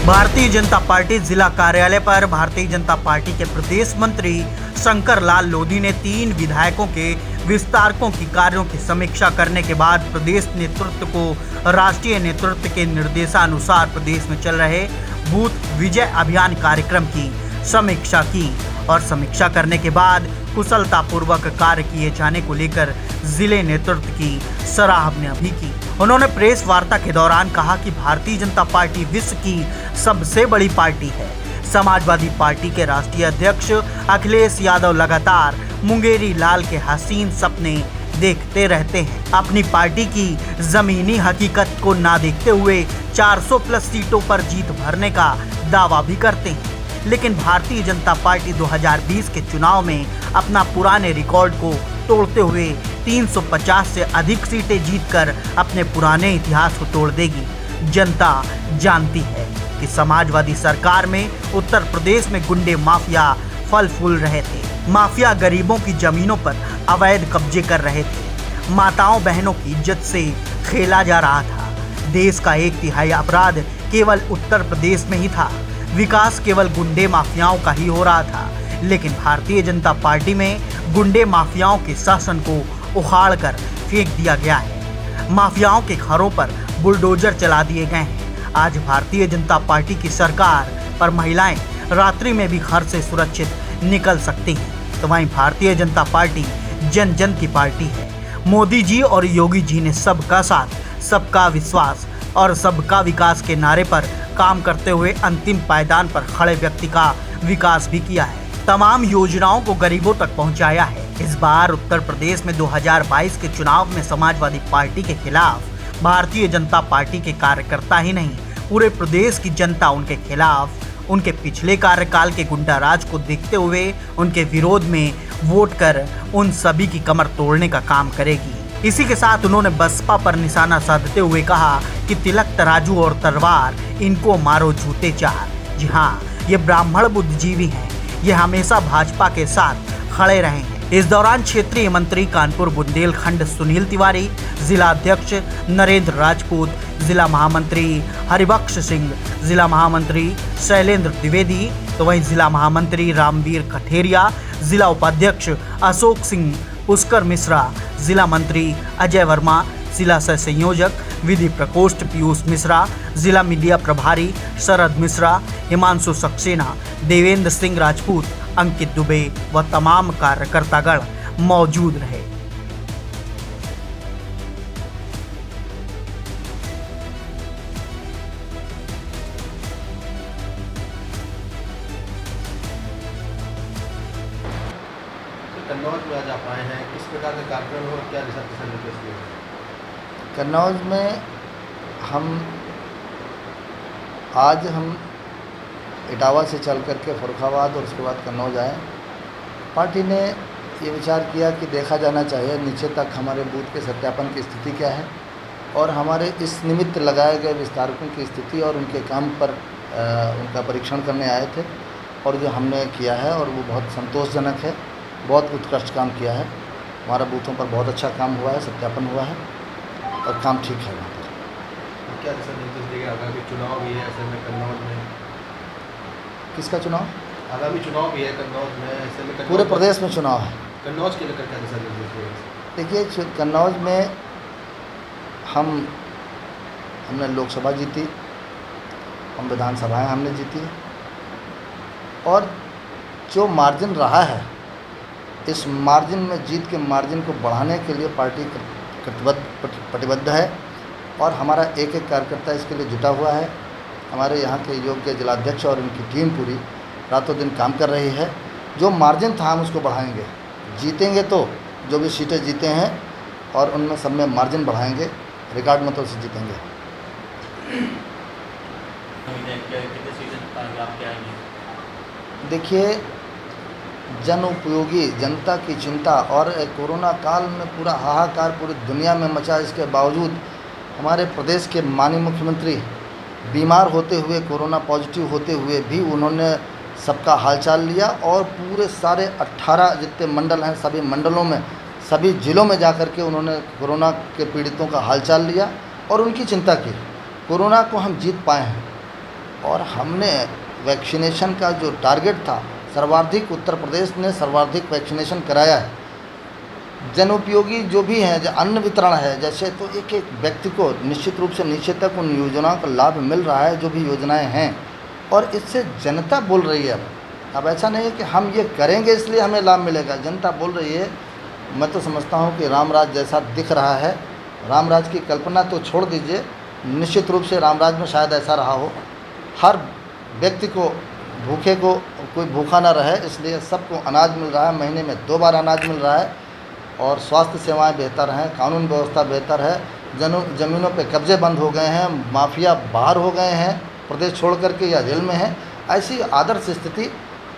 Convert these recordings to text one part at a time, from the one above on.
Bharatiya Janata party जिला कार्यालय पर भारतीय जनता पार्टी के प्रदेश मंत्री शंकर लाल लोधी ने 3 विधायकों के विस्तारकों की कार्यों की समीक्षा करने के बाद प्रदेश नेतृत्व को राष्ट्रीय नेतृत्व के निर्देशानुसार प्रदेश में चल रहे बूथ विजय अभियान कार्यक्रम की समीक्षा की और समीक्षा करने के बाद कुशलतापूर्वक कार्य किए जाने को लेकर जिले नेतृत्व की सराहना भी की। उन्होंने प्रेस वार्ता के दौरान कहा कि भारतीय जनता पार्टी विश्व की सबसे बड़ी पार्टी है। समाजवादी पार्टी के राष्ट्रीय अध्यक्ष अखिलेश यादव लगातार मुंगेरी लाल के हसीन सपने देखते रहते हैं। अपनी पार्टी की जमीनी हकीकत को ना देखते हुए 400 प्लस सीटों पर जीत भरने का दावा भी करते हैं, लेकिन भारतीय जनता पार्टी 2020 के चुनाव में अपना पुराने रिकॉर्ड को तोड़ते हुए 350 से अधिक सीटें जीतकर अपने पुराने इतिहास को तोड़ देगी। जनता जानती है कि समाजवादी सरकार में उत्तर प्रदेश में गुंडे माफिया फल फूल रहे थे। माफिया गरीबों की जमीनों पर अवैध कब्जे कर रहे थे। माताओं बहनों की इज्जत से खेला जा रहा था। देश का 1/3 अपराध केवल उत्तर प्रदेश में ही था। विकास केवल गुंडे माफियाओं का ही हो रहा था, लेकिन भारतीय जनता पार्टी में गुंडे माफियाओं के शासन को उखाड़कर फेंक दिया गया है। माफियाओं के घरों पर बुलडोजर चला दिए गए हैं। आज भारतीय जनता पार्टी की सरकार पर महिलाएं रात्रि में भी घर से सुरक्षित निकल सकती हैं, तो वहीं भारतीय जनता पार्टी जन जन की पार्टी है। मोदी जी और योगी जी ने सबका साथ, सबका विश्वास और सबका विकास के नारे पर काम करते हुए अंतिम पायदान पर खड़े व्यक्ति का विकास भी किया है। तमाम योजनाओं को गरीबों तक पहुंचाया है। इस बार उत्तर प्रदेश में 2022 के चुनाव में समाजवादी पार्टी के खिलाफ भारतीय जनता पार्टी के कार्यकर्ता ही नहीं, पूरे प्रदेश की जनता उनके खिलाफ, उनके पिछले कार्यकाल के गुंडाराज को देखते हुए उनके विरोध में वोट कर उन सभी की कमर तोड़ने का काम करेगी। इसी के साथ उन्होंने बसपा पर निशाना साधते हुए कहा कि तिलक तराजू और तलवार, इनको मारो जूते चार। जी हाँ, ये ब्राह्मण बुद्धिजीवी हैं। ये हमेशा भाजपा के साथ खड़े रहे हैं। इस दौरान क्षेत्रीय मंत्री कानपुर बुंदेलखंड सुनील तिवारी, जिला अध्यक्ष नरेंद्र राजपूत, जिला महामंत्री हरिबख्श सिंह, जिला महामंत्री शैलेंद्र द्विवेदी, तो वहीं जिला महामंत्री रामवीर कठेरिया, जिला उपाध्यक्ष अशोक सिंह पुष्कर मिश्रा, जिला मंत्री अजय वर्मा, जिला सह संयोजक विधि प्रकोष्ठ पीयूष मिश्रा, जिला मीडिया प्रभारी शरद मिश्रा, हिमांशु सक्सेना, देवेंद्र सिंह राजपूत, अंकित दुबे व तमाम कार्यकर्तागण मौजूद रहे। कन्नौज में आज आप आए हैं, किस प्रकार का कार्यक्रम हो, क्या दिशा निर्देश दिए? कन्नौज में आज हम इटावा से चल करके फर्रुखाबाद और उसके बाद कन्नौज आए। पार्टी ने ये विचार किया कि देखा जाना चाहिए नीचे तक हमारे बूथ के सत्यापन की स्थिति क्या है और हमारे इस निमित्त लगाए गए विस्तारकों की स्थिति और उनके काम पर उनका परीक्षण करने आए थे और जो हमने किया है और वो बहुत संतोषजनक है। बहुत उत्कृष्ट काम किया है। हमारा बूथों पर बहुत अच्छा काम हुआ है, सत्यापन हुआ है और काम ठीक है वहाँ पर। क्या दिशा निर्देश दिए? आगामी चुनाव भी है ऐसे में कन्नौज में। किसका चुनाव? आगामी चुनाव भी है कन्नौज में, ऐसे में पूरे प्रदेश में चुनाव है। कन्नौज के लेकर क्या दिशा निर्देश दिए? देखिए, कन्नौज में हमने लोकसभा जीती, हम विधानसभाएं हमने जीती और जो मार्जिन रहा है, इस मार्जिन में जीत के मार्जिन को बढ़ाने के लिए पार्टी प्रतिबद्ध है और हमारा एक एक कार्यकर्ता इसके लिए जुटा हुआ है। हमारे यहाँ के योग्य जिलाध्यक्ष और उनकी टीम पूरी रातों दिन काम कर रही है। जो मार्जिन था हम उसको बढ़ाएंगे। जीतेंगे तो जो भी सीटें जीते हैं और उनमें सब में मार्जिन बढ़ाएंगे, रिकॉर्ड मतों से जीतेंगे। देखिए, जन उपयोगी, जनता की चिंता और कोरोना काल में पूरा हाहाकार पूरी दुनिया में मचा, इसके बावजूद हमारे प्रदेश के माननीय मुख्यमंत्री बीमार होते हुए, कोरोना पॉजिटिव होते हुए भी उन्होंने सबका हालचाल लिया और पूरे सारे 18 जितने मंडल हैं, सभी मंडलों में, सभी ज़िलों में जाकर के उन्होंने कोरोना के पीड़ितों का हालचाल लिया और उनकी चिंता की। कोरोना को हम जीत पाए हैं और हमने वैक्सीनेशन का जो टारगेट था, सर्वाधिक उत्तर प्रदेश ने सर्वाधिक वैक्सीनेशन कराया है। जनोपयोगी जो भी हैं, जो अन्न वितरण है जैसे, तो एक एक व्यक्ति को निश्चित रूप से नीचे तक उन योजनाओं का लाभ मिल रहा है जो भी योजनाएं हैं, और इससे जनता बोल रही है। अब ऐसा नहीं है कि हम ये करेंगे इसलिए हमें लाभ मिलेगा, जनता बोल रही है। मैं तो समझता हूँ कि रामराज जैसा दिख रहा है। रामराज की कल्पना तो छोड़ दीजिए, निश्चित रूप से रामराज में शायद ऐसा रहा हो। हर व्यक्ति को, भूखे को कोई भूखा ना रहे, इसलिए सबको अनाज मिल रहा है, महीने में 2 बार अनाज मिल रहा है, और स्वास्थ्य सेवाएं बेहतर हैं, कानून व्यवस्था बेहतर है, ज़मीनों पे कब्जे बंद हो गए हैं, माफिया बाहर हो गए हैं प्रदेश छोड़ करके या जेल में हैं। ऐसी आदर्श स्थिति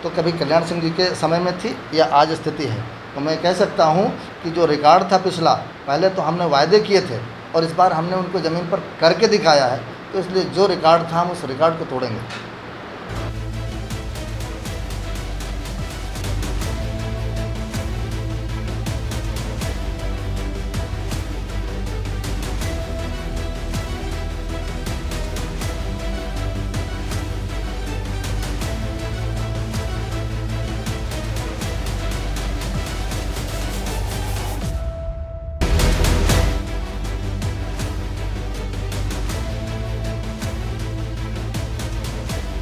तो कभी कल्याण सिंह जी के समय में थी या आज स्थिति है। तो मैं कह सकता हूँ कि जो रिकॉर्ड था पिछला, पहले तो हमने वायदे किए थे और इस बार हमने उनको ज़मीन पर करके दिखाया है, तो इसलिए जो रिकॉर्ड था हम उस रिकॉर्ड को तोड़ेंगे।